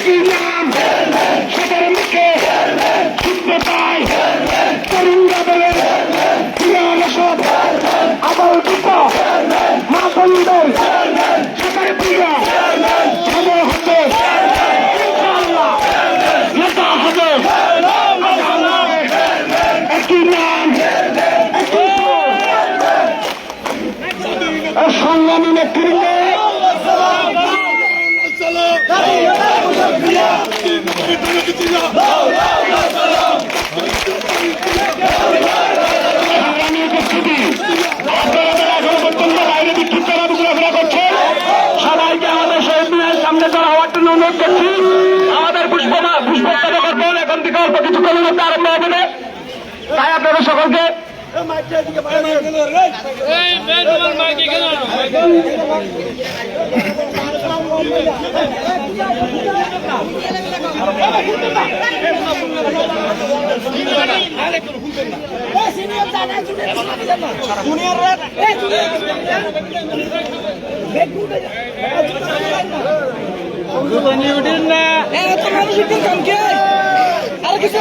একই নাম সবার মুখে শুনতে পাই তরুণরা বলে সব আবার দুটো মা বন্ধুদের সবার প্রিয় সময় হতে ইনশাআল্লাহ নেতা হবে একই নাম সংগ্রামী নেতৃত্বে বাইরে বিক্ষিপ্তরা ঘোরাফেরা করছেন সবাইকে আমাদের শহীদ মিনারের সামনে যারা হওয়ার জন্য অনুরোধ করছি আমাদের পুষ্পস্তবক অর্পণ এখন থেকে অল্প কিছুক্ষণের মধ্যে আরম্ভ হবে না তাই আপনাদের সকলকে আর কিছু